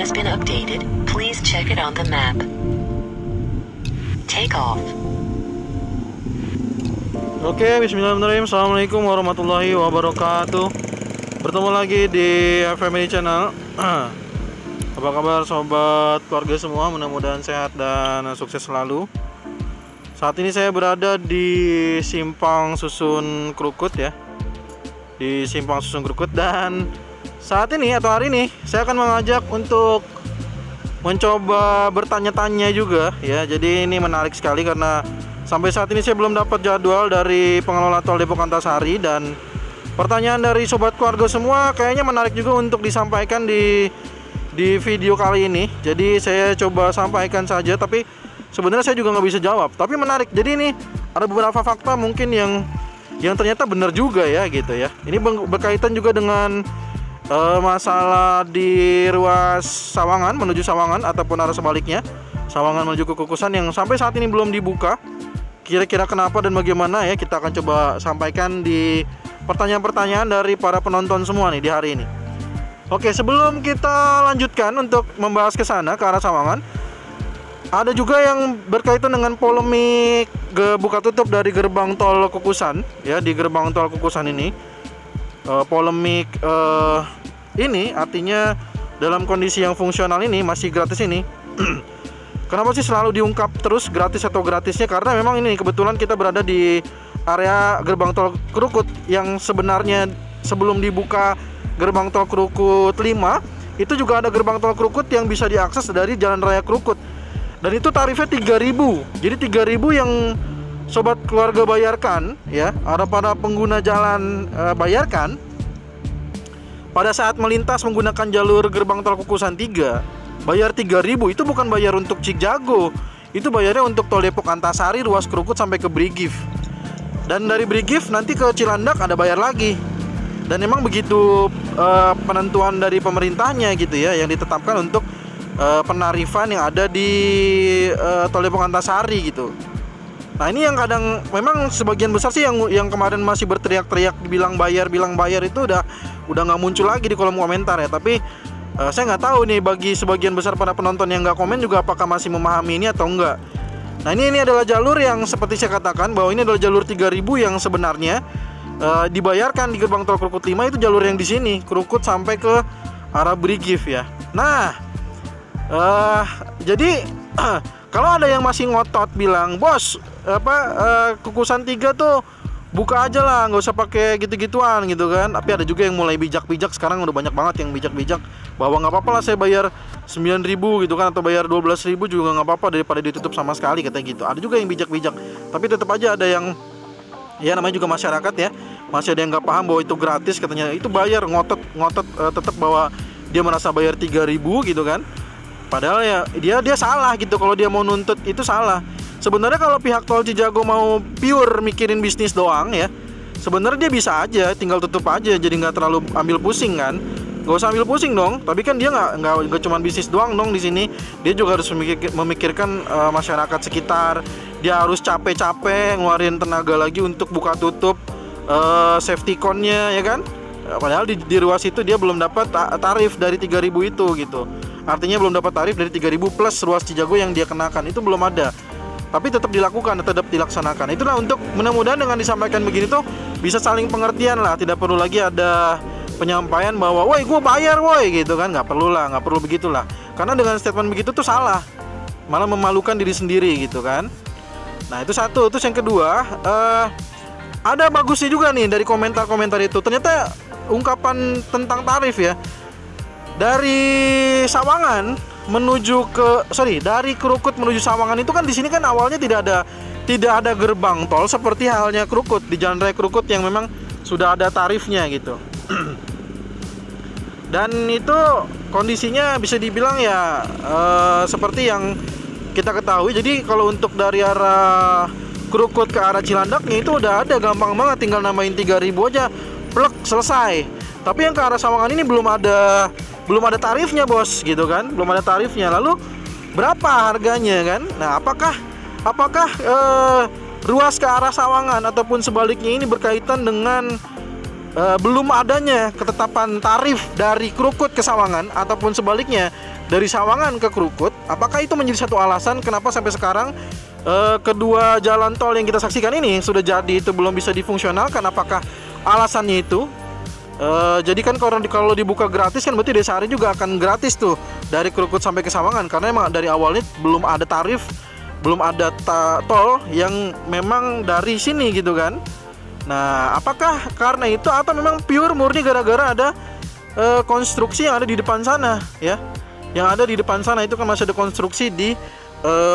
has been updated. Please check it on the map. Take off. Oke, bismillahirrahmanirrahim. Assalamualaikum warahmatullahi wabarakatuh. Bertemu lagi di FMI Channel. Apa kabar sobat keluarga semua? Mudah-mudahan sehat dan sukses selalu. Saat ini saya berada di Simpang Susun Krukut ya. Di Simpang Susun Krukut, dan saat ini atau hari ini saya akan mengajak untuk mencoba bertanya-tanya juga ya. Jadi ini menarik sekali karena sampai saat ini saya belum dapat jadwal dari pengelola tol Depok Antasari, dan pertanyaan dari sobat keluarga semua kayaknya menarik juga untuk disampaikan di video kali ini. Jadi saya coba sampaikan saja, tapi sebenarnya saya juga nggak bisa jawab. Tapi menarik. Jadi ini ada beberapa fakta mungkin yang ternyata benar juga ya gitu ya. Ini berkaitan juga dengan masalah di ruas Sawangan menuju Sawangan ataupun arah sebaliknya, Sawangan menuju ke Kukusan, yang sampai saat ini belum dibuka. Kira-kira kenapa dan bagaimana ya, kita akan coba sampaikan di pertanyaan-pertanyaan dari para penonton semua nih di hari ini. Oke, sebelum kita lanjutkan untuk membahas ke sana, ke arah Sawangan, ada juga yang berkaitan dengan polemik buka tutup dari gerbang tol Kukusan ya. Di gerbang tol Kukusan ini polemik ini artinya dalam kondisi yang fungsional ini masih gratis ini. Kenapa sih selalu diungkap terus gratis atau gratisnya? Karena memang ini kebetulan kita berada di area gerbang tol Krukut yang sebenarnya sebelum dibuka gerbang tol Krukut 5 itu juga ada gerbang tol Krukut yang bisa diakses dari Jalan Raya Krukut. Dan itu tarifnya 3.000. Jadi 3.000 yang sobat keluarga bayarkan ya, ada para pengguna jalan bayarkan pada saat melintas menggunakan jalur gerbang tol Kukusan 3. Bayar 3.000 itu bukan bayar untuk Cikjago. Itu bayarnya untuk tol Depok Antasari ruas Krukut sampai ke Brigif. Dan dari Brigif nanti ke Cilandak ada bayar lagi. Dan memang begitu penentuan dari pemerintahnya gitu ya, yang ditetapkan untuk penarifan yang ada di tol Depok Antasari gitu. Nah ini yang kadang memang sebagian besar sih yang kemarin masih berteriak-teriak bilang bayar itu udah nggak muncul lagi di kolom komentar ya. Tapi saya nggak tahu nih bagi sebagian besar para penonton yang nggak komen juga apakah masih memahami ini atau enggak. Nah ini adalah jalur yang seperti saya katakan bahwa ini adalah jalur 3.000 yang sebenarnya dibayarkan di gerbang tol Krukut 5. Itu jalur yang di sini Krukut sampai ke arah Brigif ya. Nah jadi kalau ada yang masih ngotot bilang, bos Kukusan 3 tuh buka aja lah, nggak usah pakai gitu-gituan gitu kan. Tapi ada juga yang mulai bijak-bijak, sekarang udah banyak banget yang bijak-bijak bahwa nggak apa-apa lah saya bayar 9.000 gitu kan, atau bayar 12.000 juga nggak apa-apa daripada ditutup sama sekali katanya gitu. Ada juga yang bijak-bijak, tapi tetap aja ada yang ya namanya juga masyarakat ya, masih ada yang nggak paham bahwa itu gratis katanya. Itu bayar, ngotot tetap bahwa dia merasa bayar 3.000 gitu kan. Padahal ya dia salah gitu kalau dia mau nuntut, itu salah. Sebenarnya kalau pihak tol Cijago mau pure mikirin bisnis doang ya, sebenarnya dia bisa aja tinggal tutup aja, jadi nggak terlalu ambil pusing kan. Gak usah ambil pusing dong. Tapi kan dia nggak cuma bisnis doang dong di sini. Dia juga harus memikirkan masyarakat sekitar. Dia harus capek-capek ngeluarin tenaga lagi untuk buka tutup safety con-nya ya kan. Padahal di ruas itu dia belum dapat tarif dari 3.000 itu gitu. Artinya belum dapat tarif dari 3.000 plus ruas Cijago yang dia kenakan, itu belum ada. Tapi tetap dilakukan, tetap dilaksanakan. Itulah untuk mudah-mudahan dengan disampaikan begini tuh bisa saling pengertian lah. Tidak perlu lagi ada penyampaian bahwa woi gue bayar woi gitu kan. Nggak perlu begitulah. Karena dengan statement begitu tuh salah, malah memalukan diri sendiri gitu kan. Nah itu satu. Terus yang kedua, ada bagusnya juga nih dari komentar-komentar itu. Ternyata ungkapan tentang tarif ya, dari Sawangan dari Krukut menuju Sawangan itu kan di sini kan awalnya tidak ada gerbang tol seperti halnya Krukut di Jalan Raya Krukut yang memang sudah ada tarifnya gitu. Dan itu kondisinya bisa dibilang ya seperti yang kita ketahui. Jadi kalau untuk dari arah Krukut ke arah Cilandaknya itu udah ada, gampang banget, tinggal namain 3.000 aja, plek, selesai. Tapi yang ke arah Sawangan ini belum ada tarifnya bos gitu kan, belum ada tarifnya. Lalu berapa harganya kan? Nah apakah ruas ke arah Sawangan ataupun sebaliknya ini berkaitan dengan belum adanya ketetapan tarif dari Krukut ke Sawangan ataupun sebaliknya dari Sawangan ke Krukut. Apakah itu menjadi satu alasan kenapa sampai sekarang kedua jalan tol yang kita saksikan ini sudah jadi itu belum bisa difungsionalkan? Apakah alasannya itu? Jadi kan kalau dibuka gratis kan berarti Desari juga akan gratis tuh dari Krukut sampai ke Sawangan, karena emang dari awalnya belum ada tarif, belum ada tol yang memang dari sini gitu kan. Nah, apakah karena itu atau memang pure murni gara-gara ada konstruksi yang ada di depan sana ya? Yang ada di depan sana itu kan masih ada konstruksi di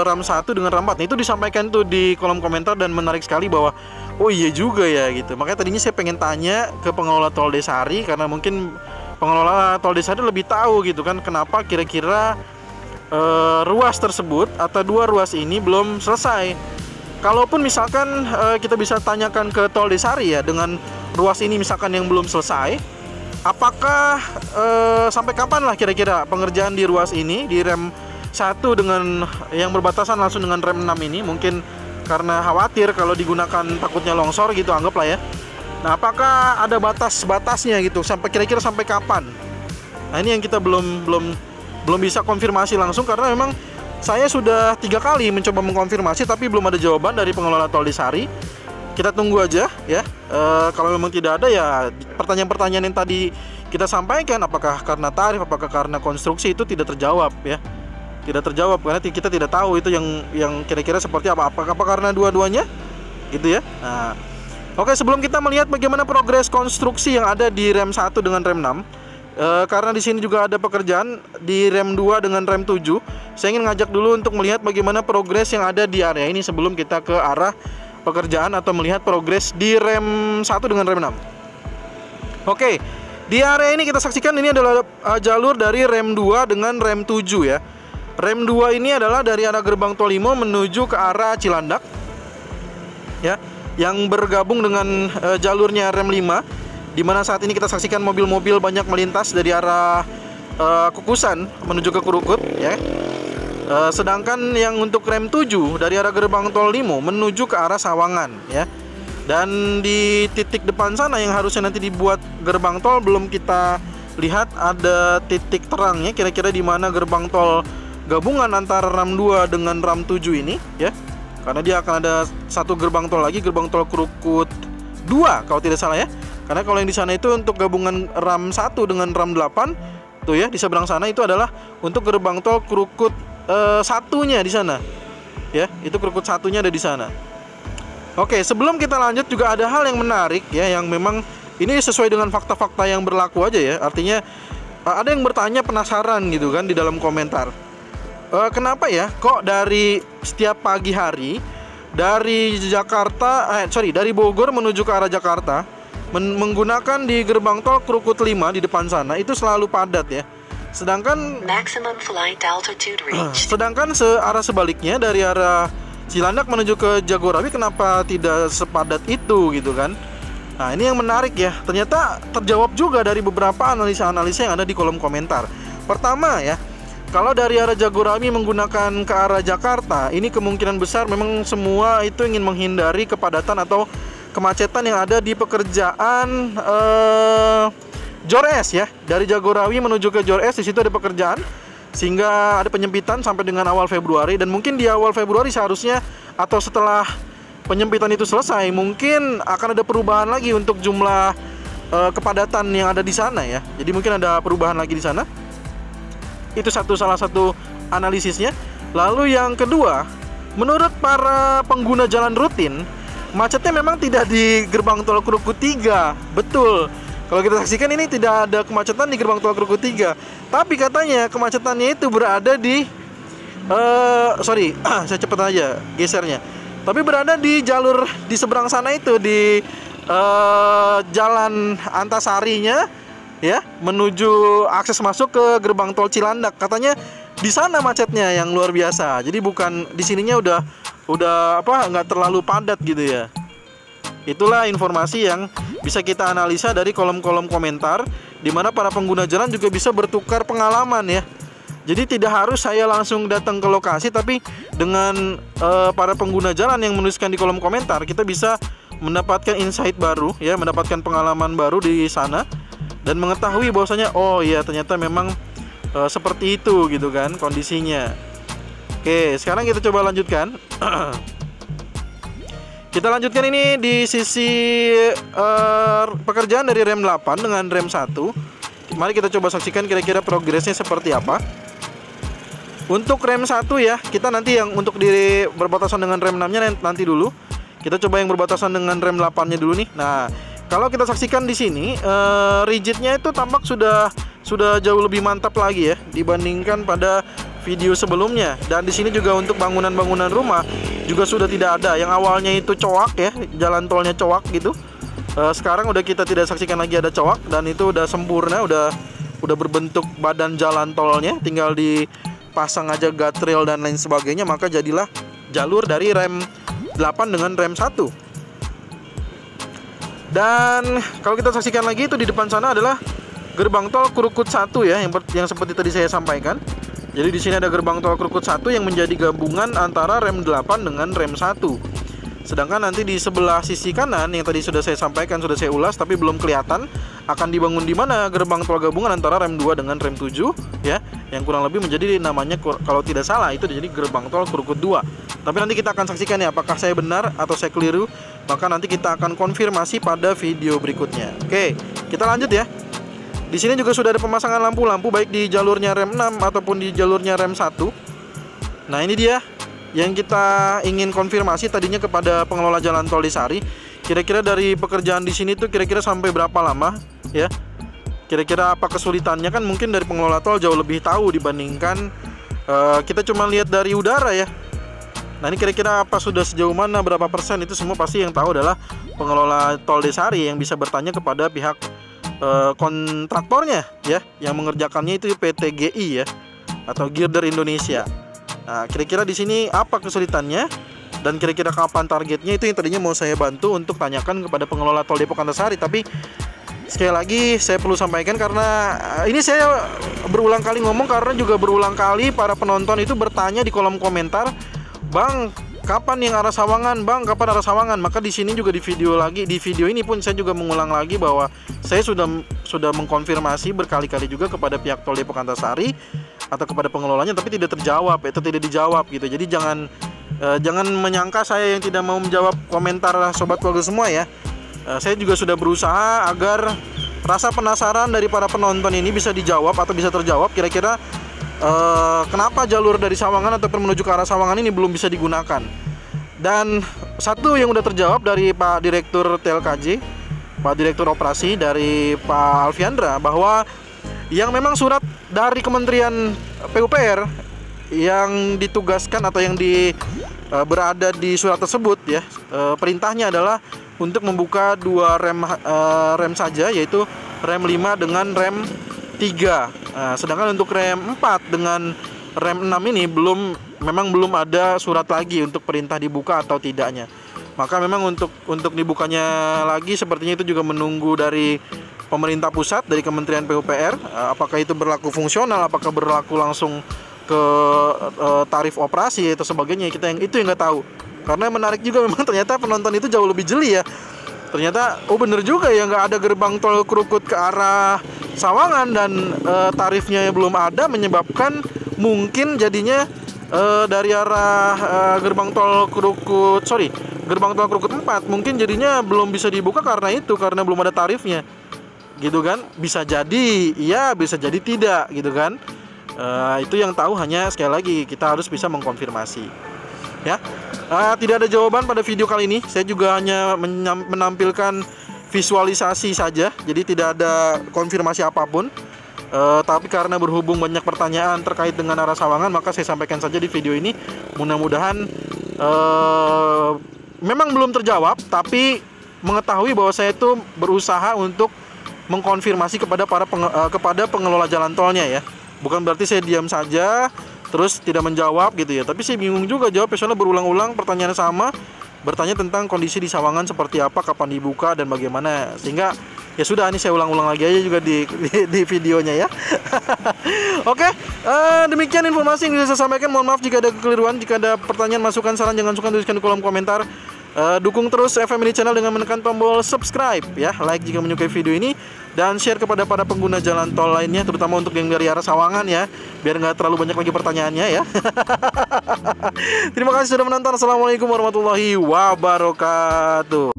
RAM 1 dengan RAM 4. Nah, itu disampaikan tuh di kolom komentar dan menarik sekali bahwa oh iya juga ya gitu. Makanya tadinya saya pengen tanya ke pengelola tol Desari, karena mungkin pengelola tol Desari lebih tahu gitu kan kenapa kira-kira ruas tersebut atau dua ruas ini belum selesai. Kalaupun misalkan kita bisa tanyakan ke tol Desari ya, dengan ruas ini misalkan yang belum selesai, apakah sampai kapan lah kira-kira pengerjaan di ruas ini, di rem 1 dengan yang berbatasan langsung dengan rem 6 ini, mungkin karena khawatir kalau digunakan takutnya longsor gitu, anggaplah ya. Nah, apakah ada batas-batasnya gitu, sampai kira-kira sampai kapan? Nah, ini yang kita belum bisa konfirmasi langsung, karena memang saya sudah 3 kali mencoba mengkonfirmasi tapi belum ada jawaban dari pengelola tol Desari. Kita tunggu aja ya. Kalau memang tidak ada ya pertanyaan-pertanyaan yang tadi kita sampaikan, apakah karena tarif, apakah karena konstruksi, itu tidak terjawab ya. Tidak terjawab karena kita tidak tahu itu yang kira-kira seperti apa. Apakah karena dua-duanya gitu ya. Nah, oke, sebelum kita melihat bagaimana progres konstruksi yang ada di rem 1 dengan rem 6, karena di sini juga ada pekerjaan di rem 2 dengan rem 7, saya ingin ngajak dulu untuk melihat bagaimana progres yang ada di area ini sebelum kita ke arah pekerjaan atau melihat progres di rem 1 dengan rem 6. Oke, di area ini kita saksikan ini adalah jalur dari rem 2 dengan rem 7 ya. Rem 2 ini adalah dari arah gerbang tol Limo menuju ke arah Cilandak ya, yang bergabung dengan jalurnya rem 5, di mana saat ini kita saksikan mobil-mobil banyak melintas dari arah Kukusan menuju ke Krukut ya. Sedangkan yang untuk rem 7 dari arah gerbang tol Limo menuju ke arah Sawangan ya. Dan di titik depan sana yang harusnya nanti dibuat gerbang tol belum kita lihat ada titik terangnya kira-kira di mana gerbang tol gabungan antara RAM 2 dengan RAM 7 ini ya. Karena dia akan ada satu gerbang tol lagi, gerbang tol Krukut 2 kalau tidak salah ya. Karena kalau yang di sana itu untuk gabungan RAM 1 dengan RAM 8 tuh ya, di seberang sana itu adalah untuk gerbang tol Krukut satunya di sana. Ya, itu Krukut satunya ada di sana. Oke, sebelum kita lanjut juga ada hal yang menarik ya, yang memang ini sesuai dengan fakta-fakta yang berlaku aja ya. Artinya ada yang bertanya, penasaran gitu kan di dalam komentar. Kenapa ya kok dari setiap pagi hari dari dari Bogor menuju ke arah Jakarta menggunakan di gerbang tol Krukut 5 di depan sana itu selalu padat ya. Sedangkan Maximum flight altitude reached. sedangkan arah sebaliknya dari arah Cilandak menuju ke Jagorawi kenapa tidak sepadat itu gitu kan. Nah, ini yang menarik ya. Ternyata terjawab juga dari beberapa analisa-analisa yang ada di kolom komentar. Pertama ya, kalau dari arah Jagorawi menggunakan ke arah Jakarta, ini kemungkinan besar memang semua itu ingin menghindari kepadatan atau kemacetan yang ada di pekerjaan Jor-S ya. Dari Jagorawi menuju ke Jor-S, di situ ada pekerjaan sehingga ada penyempitan sampai dengan awal Februari, dan mungkin di awal Februari seharusnya atau setelah penyempitan itu selesai mungkin akan ada perubahan lagi untuk jumlah kepadatan yang ada di sana ya. Jadi mungkin ada perubahan lagi di sana. Itu salah satu analisisnya. Lalu yang kedua, menurut para pengguna jalan rutin, macetnya memang tidak di gerbang tol Krukut 3. Betul. Kalau kita saksikan ini tidak ada kemacetan di gerbang tol Krukut 3. Tapi katanya kemacetannya itu berada di saya cepat aja gesernya. Tapi berada di jalur di seberang sana itu, di jalan Antasarinya ya, menuju akses masuk ke gerbang tol Cilandak. Katanya di sana macetnya yang luar biasa. Jadi bukan di sininya udah nggak terlalu padat gitu ya. Itulah informasi yang bisa kita analisa dari kolom-kolom komentar, di mana para pengguna jalan juga bisa bertukar pengalaman ya. Jadi tidak harus saya langsung datang ke lokasi, tapi dengan para pengguna jalan yang menuliskan di kolom komentar, kita bisa mendapatkan insight baru ya, mendapatkan pengalaman baru di sana dan mengetahui bahwasanya oh iya ternyata memang seperti itu gitu kan kondisinya. Oke, sekarang kita coba lanjutkan. Kita lanjutkan ini di sisi pekerjaan dari rem 8 dengan rem 1. Mari kita coba saksikan kira-kira progresnya seperti apa. Untuk rem 1 ya, kita nanti yang untuk di berbatasan dengan rem 6-nya nanti dulu. Kita coba yang berbatasan dengan rem 8-nya dulu nih. Nah, kalau kita saksikan di sini rigidnya itu tampak sudah jauh lebih mantap lagi ya dibandingkan pada video sebelumnya. Dan di sini juga untuk bangunan-bangunan rumah juga sudah tidak ada. Yang awalnya itu coak ya, jalan tolnya coak gitu. Sekarang udah kita tidak saksikan lagi ada coak dan itu udah sempurna, udah berbentuk badan jalan tolnya, tinggal dipasang aja guardrail dan lain sebagainya, maka jadilah jalur dari rem 8 dengan rem 1. Dan kalau kita saksikan lagi itu di depan sana adalah gerbang tol Krukut 1 ya, yang seperti tadi saya sampaikan. Jadi di sini ada gerbang tol Krukut 1 yang menjadi gabungan antara rem 8 dengan rem 1. Sedangkan nanti di sebelah sisi kanan yang tadi sudah saya sampaikan, sudah saya ulas tapi belum kelihatan akan dibangun di mana gerbang tol gabungan antara rem 2 dengan rem 7 ya, yang kurang lebih menjadi namanya, kalau tidak salah itu jadi gerbang tol Krukut 2. Tapi nanti kita akan saksikan ya apakah saya benar atau saya keliru, maka nanti kita akan konfirmasi pada video berikutnya. Oke, kita lanjut ya. Di sini juga sudah ada pemasangan lampu-lampu baik di jalurnya rem 6 ataupun di jalurnya rem 1. Nah, ini dia yang kita ingin konfirmasi tadinya kepada pengelola jalan tol Desari. Kira-kira dari pekerjaan di sini tuh kira-kira sampai berapa lama ya? Kira-kira apa kesulitannya, kan mungkin dari pengelola tol jauh lebih tahu dibandingkan kita cuma lihat dari udara ya. Nah, ini kira-kira apa sudah sejauh mana, berapa persen, itu semua pasti yang tahu adalah pengelola tol Desari yang bisa bertanya kepada pihak kontraktornya ya, yang mengerjakannya itu PT GI ya, atau Girder Indonesia. Nah, kira-kira di sini apa kesulitannya dan kira-kira kapan targetnya, itu yang tadinya mau saya bantu untuk tanyakan kepada pengelola tol Depok Antasari. Tapi sekali lagi saya perlu sampaikan karena ini saya berulang kali ngomong karena juga berulang kali para penonton itu bertanya di kolom komentar, "Bang, kapan yang arah Sawangan? Bang, kapan arah Sawangan?" Maka di sini juga di video ini pun saya juga mengulang lagi bahwa saya sudah mengkonfirmasi berkali-kali juga kepada pihak tol Depok Antasari atau kepada pengelolanya, tapi tidak terjawab, itu tidak dijawab gitu. Jadi jangan menyangka saya yang tidak mau menjawab komentar sobat keluarga semua ya. Saya juga sudah berusaha agar rasa penasaran dari para penonton ini bisa dijawab atau bisa terjawab. Kira-kira kenapa jalur dari Sawangan atau menuju ke arah Sawangan ini belum bisa digunakan. Dan satu yang udah terjawab dari Pak Direktur TLKJ, Pak Direktur Operasi dari Pak Alfiandra, bahwa yang memang surat dari Kementerian PUPR yang ditugaskan atau yang berada di surat tersebut ya, perintahnya adalah untuk membuka dua rem saja, yaitu rem 5 dengan rem 3. Sedangkan untuk rem 4 dengan rem 6 ini memang belum ada surat lagi untuk perintah dibuka atau tidaknya. Maka memang untuk dibukanya lagi sepertinya itu juga menunggu dari pemerintah pusat, dari Kementerian PUPR, apakah itu berlaku fungsional, apakah berlaku langsung ke tarif operasi atau sebagainya, itu yang nggak tahu. Karena menarik juga memang ternyata penonton itu jauh lebih jeli ya. Ternyata bener juga ya, nggak ada gerbang tol Krukut ke arah Sawangan dan tarifnya belum ada, menyebabkan mungkin jadinya dari arah gerbang tol Krukut 4 mungkin jadinya belum bisa dibuka karena belum ada tarifnya gitu kan. Bisa jadi iya, bisa jadi tidak gitu kan. Itu yang tahu hanya sekali lagi kita harus bisa mengkonfirmasi ya. Tidak ada jawaban pada video kali ini, saya juga hanya menampilkan visualisasi saja, jadi tidak ada konfirmasi apapun. Tapi karena berhubung banyak pertanyaan terkait dengan arah Sawangan, maka saya sampaikan saja di video ini. Mudah-mudahan memang belum terjawab, tapi mengetahui bahwa saya itu berusaha untuk mengkonfirmasi kepada pengelola jalan tolnya ya. Bukan berarti saya diam saja terus tidak menjawab gitu ya. Tapi saya bingung juga jawab, soalnya berulang-ulang pertanyaan sama, bertanya tentang kondisi di Sawangan seperti apa, kapan dibuka dan bagaimana. Sehingga ya sudah, ini saya ulang-ulang lagi aja juga di videonya ya. Oke, demikian informasi yang bisa saya sampaikan. Mohon maaf jika ada kekeliruan, jika ada pertanyaan, masukan, saran, jangan sukar tuliskan di kolom komentar. Dukung terus FMily Channel dengan menekan tombol subscribe ya, like jika menyukai video ini, dan share kepada para pengguna jalan tol lainnya, terutama untuk yang dari arah Sawangan ya, biar nggak terlalu banyak lagi pertanyaannya ya. Terima kasih sudah menonton. Assalamualaikum warahmatullahi wabarakatuh.